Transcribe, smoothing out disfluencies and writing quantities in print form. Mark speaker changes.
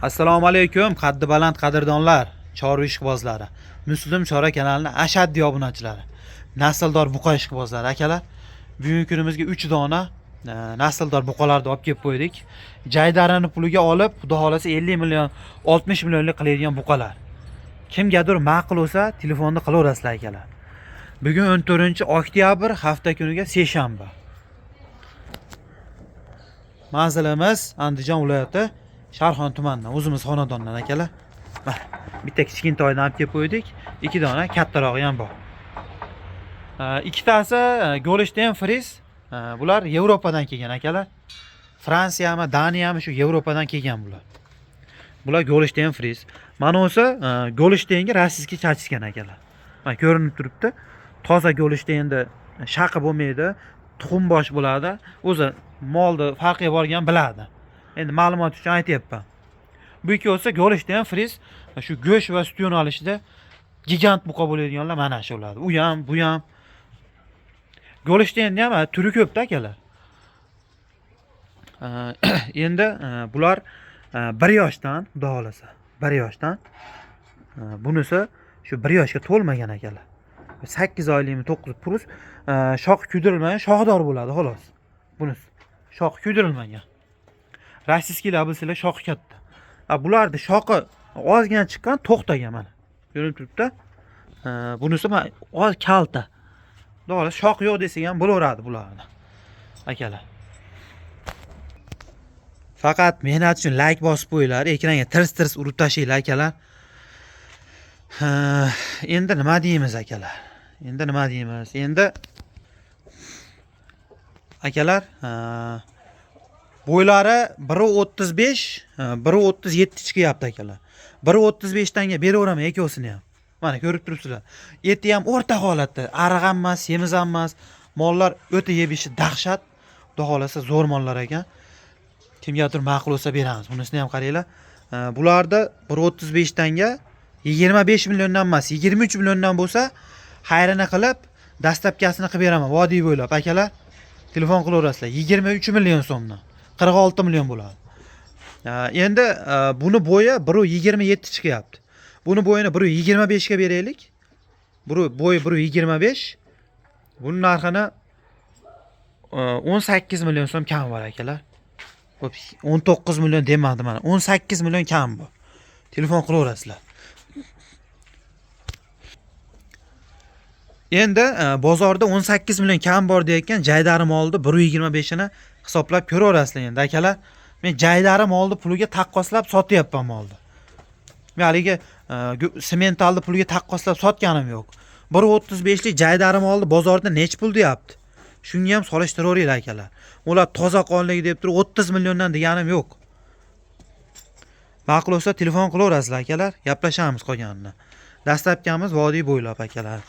Speaker 1: Assalomu alaykum, qaddi baland qadrdonlar, chorva ishqibozlari, Muslim Chora kanalining ashaddiy obunachilari, nasldor buqa ishqibozlari akalar. Bugungi kunimizga 3 dona nasldor buqalarni olib kelib qo'ydik. Jaydarini puliga olib, xudo xolasa 50 million, 60 millionlik qiladigan buqalar. Kimgadir ma'qul bo'lsa, telefonda qilaverasizlar akalar. Bugun 14-oktyabr, hafta kuniga seshanba. Manzilimiz Andijon viloyati Sharxon tumanidan, o'zimiz xonadondan akalar. Mana bitta kichkintoydan olib kelib qo'ydik, 2 dona kattarog'i ham bor. Ikkitasi Golden Frise. Bular Yevropadan kelgan akalar. Fransiyami, Daniyami shu Yevropadan kelgan bular. Bular Golden Frise. Mana o'sa Goldenga rossiyskiy chachishgan akalar. Mana ko'rinib turibdi. Toza Goldenda shaqi bo'lmaydi, tuxum bosh bo'ladi. O'zi molni farqiga borgan biladi. Endi ma'lumot uchun aytyapman. Bu ikkovsi Golden Frise, shu go'sht va sut yo'nalishida gigant buqa bo'ladiganlar mana shu bo'ladi. U ham, bu ham. Golden'da ham turi ko'pda akalar. Endi bular 1 yoshdan, xudo xolasa, 1 yoshdan. Bunisi shu 1 yoshga to'lmagan akalar. 8 oylikmi, 9 purus, shoxi kuydirilmagan, shoxdor bo'ladi xolos. Bunisi shoxi kuydirilmagan. Rossiyskilar bilsanglar shoxi katta. Bularni shoxi ozgina chiqqan, to'xtagan mana. Ko'rinib turibdi. Bunisi oz kalta. Xudo shox yo'q desang ham bo'laveradi bularni. Akalar. Faqat mehnat uchun like bosib qo'yinglar, ekranga tirs urib tashlaylar akalar. Endi nima deymiz akalar? Endi akalar, bo'ylari 1.35, 1.37 chiqyapti akalar. 1.35 tanga beraveraman ikkovsini ham. Mana ko'rib turibsizlar. Eti ham o'rta holatda, ariq ham emas, semiz ham emas. Mollar o'ta yebishi dahshat. Xudo xolasa zo'r mollar ekan. Kimgadir ma'qul bo'lsa beramiz. Bunisini ham qaranglar. Bularda 1.35 tanga 25 milliondan emas, 23 milliondan bo'lsa, xayrini qilib, dastlabkasini qilib beraman. Vodiy bo'ylab akalar. Telefon qilaverasizlar. 23 million so'mdan 46 million bo'ladi. Endi buni bo'yi 1.27 chiqyapti. Buni bo'yini 1.25 ga beraylik. Bo'yi 1.25. Buning narxini 18 million so'm kam bor akalar. 19 million demadim mana. 18 million kam bor. Telefon qilaverasizlar. Endi bozorda 18 million kam bor deyotgan jaydari molni 1.25 ni hisoblab ko'raverasizlar endi akalar. Men jaydari molni puliga taqqoslab sotyapman molni. Men haligi sementalni puliga taqqoslab sotganim yo'q. 1.35 lik jaydari molni bozorda nech pul deyapti? Shunga ham solishtiraveringlar akalar. Ular toza qonligi deb turib 30 milliondan deganim yo'q. Ma'qul bo'lsa telefon qilaverasizlar akalar, gaplashamiz qolganini. Dastlabkamiz vodiy bo'ylab akalar.